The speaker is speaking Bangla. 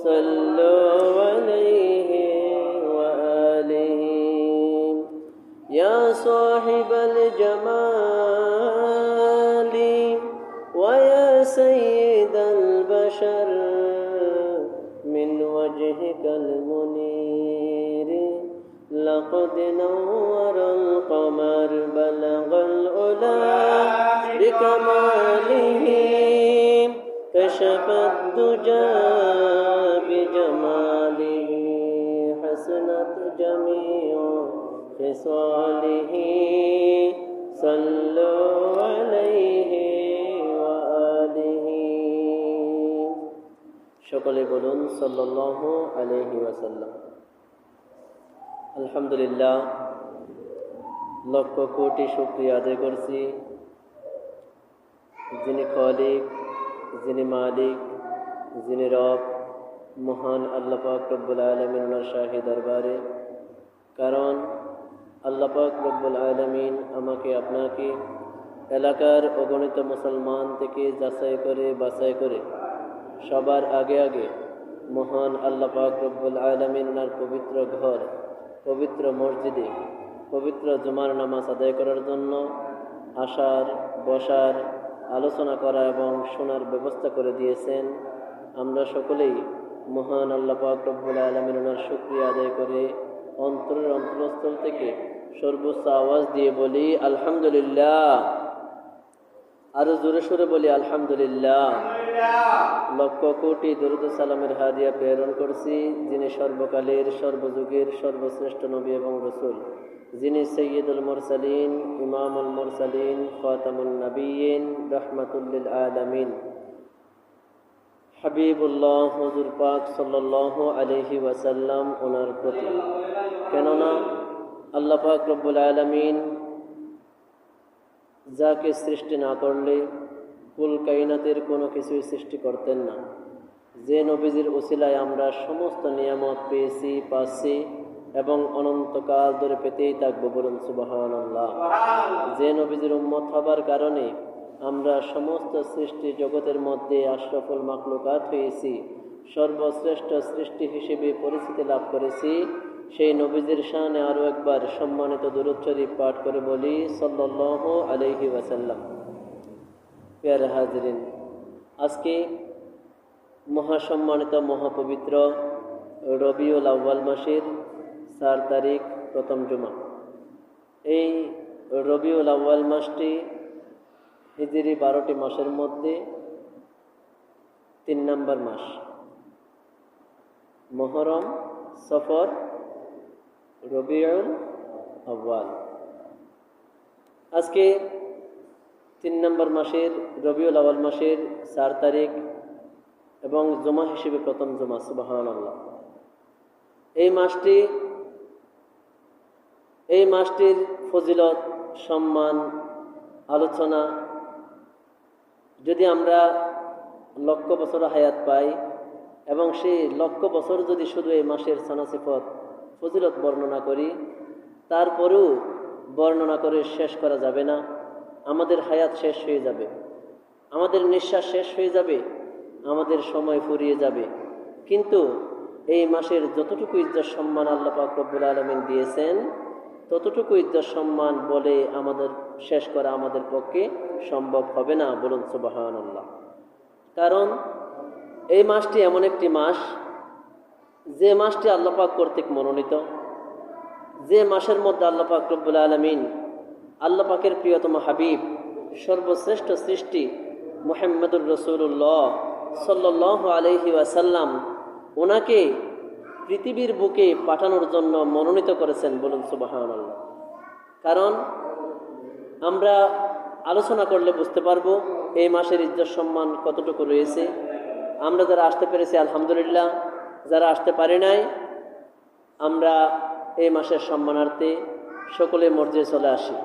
صلوا عليه وآله يا صاحب الجمال ويا سيد البشر من وجهك المنير لقد نور القمر بلغ العلا بكماله كشف الدجى بجماله حسنت جميع خصاله صلوا عليه وآله সকলে বলুন সাল্লাল্লাহু আলাইহি ওয়াসাল্লাম। আলহামদুলিল্লাহ, লক্ষ কোটি শুকরিয়া আদায় করছি যিনি খালিক, যিনি মালিক, যিনি রব, মহান আল্লাহ পাক রব্বুল আলামিন ওনার শাহী দরবারে। কারণ আল্লাহ পাক রব্বুল আলামিন আমাকে আপনাকে এলাকার অগণিত মুসলমান থেকে যাচাই করে বাছাই করে সবার আগে আগে মহান আল্লাহ পাক রব্বুল আলামিন ওনার পবিত্র ঘর, পবিত্র মসজিদে পবিত্র জুমার নামাজ আদায় করার জন্য আসার, বসার, আলোচনা করা এবং শোনার ব্যবস্থা করে দিয়েছেন। আমরা সকলেই মহান আল্লাহ পাক রব্বুল আলামিন ওনার শুকরিয়া আদায় করে অন্তরের অন্তরস্থল থেকে সর্বোচ্চ আওয়াজ দিয়ে বলি আলহামদুলিল্লাহ। আরো জোরে সোরে বলি আলহামদুলিল্লাহ। লক্ষ কোটি দরুদ সালামের হাদিয়া প্রেরণ করছি যিনি সর্বকালের, সর্বযুগের সর্বশ্রেষ্ঠ নবী এবং রাসূল, যিনি সাইয়্যিদুল মুরসালিন, ইমামুল মুরসালিন, খাতামুন নবিয়্যিন, রাহমাতুল লিল আলামিন, হাবিবুল্লাহ হুজুর পাক সাল্লাল্লাহু আলাইহি ওয়াসাল্লাম ওনার প্রতি। কেননা আল্লাহ পাক রব্বুল আলামিন যাকে সৃষ্টি না করলে কুল কায়নাতের কোনো কিছুই সৃষ্টি করতেন না। যে নবীজির ওসিলায় আমরা সমস্ত নিয়ামত পেয়েছি, পাচ্ছি এবং অনন্তকাল ধরে পেতেই থাকবো, বলুন সুবহানাল্লাহ। যে নবীজির উম্মত হবার কারণে আমরা সমস্ত সৃষ্টি জগতের মধ্যে আশরাফুল মাখলুকাত হয়েছি, সর্বশ্রেষ্ঠ সৃষ্টি হিসেবে পরিচিতি লাভ করেছি, সেই নবীজির শানে আরো একবার সম্মানিত দুরূদ শরীফ পাঠ করে বলি সাল্লাল্লাহু আলাইহি ওয়াসাল্লাম। প্রিয় হাজিরিন, আজকে মহাসম্মানিত মহাপবিত্র রবিউল আউয়াল মাসের 4 তারিখ, প্রথম জুমা। এই রবিউল আউয়াল মাসটি হিজরি 12টি মাসের মধ্যে 3 নম্বর মাস। মুহররম, সফর, রবিউল আউয়াল। আজকে 3 নম্বর মাসের রবিউল আউয়াল মাসের 4 তারিখ এবং জুমা হিসেবে প্রথম জুমা। সুবহানাল্লাহ। এই মাসটির ফজিলত, সম্মান, আলোচনা যদি আমরা লক্ষ বছর হায়াত পাই এবং সেই লক্ষ বছর যদি শুধু এই মাসের সানাসিফত, ফজিলত বর্ণনা করি, তারপরেও বর্ণনা করে শেষ করা যাবে না। আমাদের হায়াত শেষ হয়ে যাবে, আমাদের নিঃশ্বাস শেষ হয়ে যাবে, আমাদের সময় ফুরিয়ে যাবে। কিন্তু এই মাসের যতটুকু ইজ্জত সম্মান আল্লাহ পাক রব্বুল আলামিন দিয়েছেন, ততটুকু ইজ্জত সম্মান বলে আমাদের শেষ করা আমাদের পক্ষে সম্ভব হবে না, বলুন সুবহানাল্লাহ। কারণ এই মাসটি এমন একটি মাস, যে মাসটি আল্লাহ পাক কর্তৃক মনোনীত, যে মাসের মধ্যে আল্লাহ পাক রব্বুল আলামিন আল্লাহ পাকের প্রিয়তম হাবিব, সর্বশ্রেষ্ঠ সৃষ্টি মুহাম্মদুর রাসূলুল্লাহ সাল্লাল্লাহু আলাইহি ওয়াসাল্লাম ওনাকে পৃথিবীর বুকে পাঠানোর জন্য মনোনীত করেছেন, বলুন সুবহানাল্লাহ। কারণ আমরা আলোচনা করলে বুঝতে পারবো এই মাসের ইজ্জত সম্মান কতটুকু রয়েছে। আমরা যারা আসতে পেরেছি আলহামদুলিল্লাহ, যারা আসতে পারি নাই আমরা এই মাসের সম্মানার্থে সকলে মসজিদে চলে আসি।